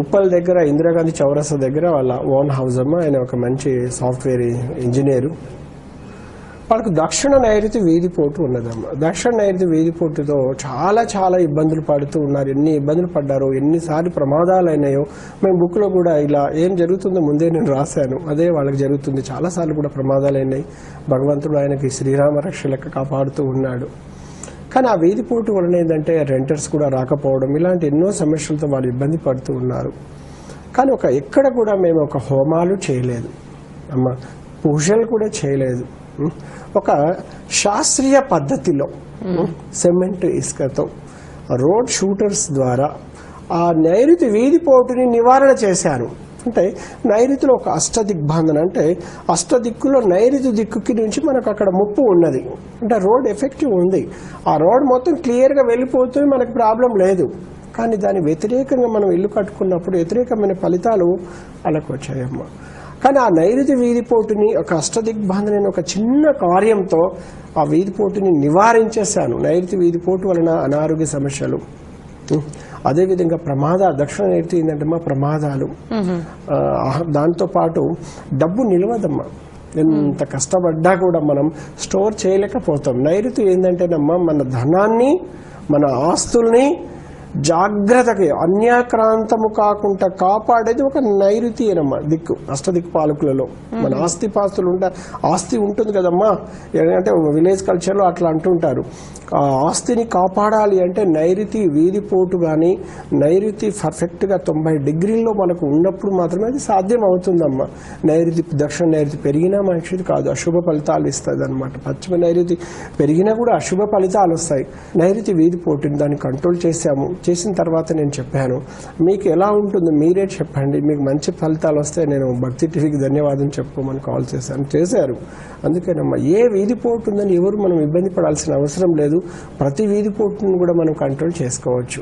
ఉప్పల్ దగ్గర ఇందిరాగాంధీ చౌరస్తా దగ్గర వాళ్ళ ఓన్ హౌస్ అమ్మ. ఆయన ఒక మంచి సాఫ్ట్వేర్ ఇంజనీరు. వాళ్ళకు దక్షిణ నైరుతి వీధిపోటు ఉన్నదమ్మ. దక్షిణ నైరుతి వీధిపోటుతో చాలా చాలా ఇబ్బందులు పడుతూ ఉన్నారు. ఎన్ని ఇబ్బందులు పడ్డారో, ఎన్నిసార్లు ప్రమాదాలు అయినాయో మేము బుక్లో కూడా ఇలా ఏం జరుగుతుందో ముందే నేను రాశాను. అదే వాళ్ళకి జరుగుతుంది. చాలాసార్లు కూడా ప్రమాదాలు అయినాయి. భగవంతుడు ఆయనకి శ్రీరామ రక్ష లెక్క కాపాడుతూ ఉన్నాడు. కానీ ఆ వీధిపోటు వలన ఏంటంటే రెంటర్స్ కూడా రాకపోవడం, ఇలాంటి ఎన్నో సమస్యలతో వాళ్ళు ఇబ్బంది పడుతూ ఉన్నారు. కానీ ఎక్కడ కూడా మేము ఒక హోమాలు చేయలేదు అమ్మ, పూజలు కూడా చేయలేదు. ఒక శాస్త్రీయ పద్ధతిలో సిమెంట్ ఇసుకతో రోడ్ షూటర్స్ ద్వారా ఆ నైరుతి వీధిపోటుని నివారణ చేశారు. అంటే నైరుతిలో ఒక అష్టదిగ్బంధన, అంటే అష్టదిక్కులో నైరుతి దిక్కుకి నుంచి మనకు అక్కడ ముప్పు ఉన్నది. అంటే రోడ్ ఎఫెక్టివ్ ఉంది. ఆ రోడ్ మొత్తం క్లియర్గా వెళ్ళిపోతుంది, మనకు ప్రాబ్లం లేదు. కానీ దాని వ్యతిరేకంగా మనం ఇల్లు కట్టుకున్నప్పుడు వ్యతిరేకమైన ఫలితాలు వాళ్ళకు వచ్చాయమ్మ. కానీ ఆ నైరుతి వీధిపోటుని ఒక అష్టదిగ్బంధన ఒక చిన్న కార్యంతో ఆ వీధిపోటుని నివారించేశాను. నైరుతి వీధిపోటు వలన అనారోగ్య సమస్యలు, అదేవిధంగా దక్షిణ నైరుతి ఏంటంటే మా ప్రమాదాలు, దాంతోపాటు డబ్బు నిలవదమ్మా. ఎంత కష్టపడ్డా కూడా మనం స్టోర్ చేయలేకపోతాం. నైరుతి ఏంటంటేనమ్మా మన ధనాన్ని, మన ఆస్తుల్ని జాగ్రత్తగా అన్యాక్రాంతము కాకుండా కాపాడేది ఒక నైరుతి అనమ్మా దిక్కు. అష్టదిక్కు పాలకులలో మన ఆస్తిపాస్తులు ఆస్తి ఉంటుంది కదమ్మా. అంటే విలేజ్ కల్చర్లో అట్లా అంటుంటారు. ఆ ఆస్తిని కాపాడాలి అంటే నైరుతి వీధిపోటు కానీ నైరుతి పర్ఫెక్ట్గా 90 డిగ్రీల్లో మనకు ఉన్నప్పుడు మాత్రమే అది సాధ్యం అవుతుందమ్మా. దక్షిణ నైరుతి పెరిగినా మంచిది కాదు, అశుభ ఫలితాలు ఇస్తుంది అనమాట. పశ్చిమ నైరుతి పెరిగినా కూడా అశుభ ఫలితాలు వస్తాయి. నైరుతి వీధిపోటుని దాన్ని కంట్రోల్ చేసిన తర్వాత నేను చెప్పాను, మీకు ఎలా ఉంటుందో మీరే చెప్పండి, మీకు మంచి ఫలితాలు వస్తే నేను భక్తి టీవీకి ధన్యవాదం చెప్పుకోమని కాల్ చేశారు. అందుకేనమ్మా ఏ వీధిపోటు ఉందని ఎవరు మనం ఇబ్బంది పడాల్సిన అవసరం లేదు. ప్రతి వీధిపోటును కూడా మనం కంట్రోల్ చేసుకోవచ్చు.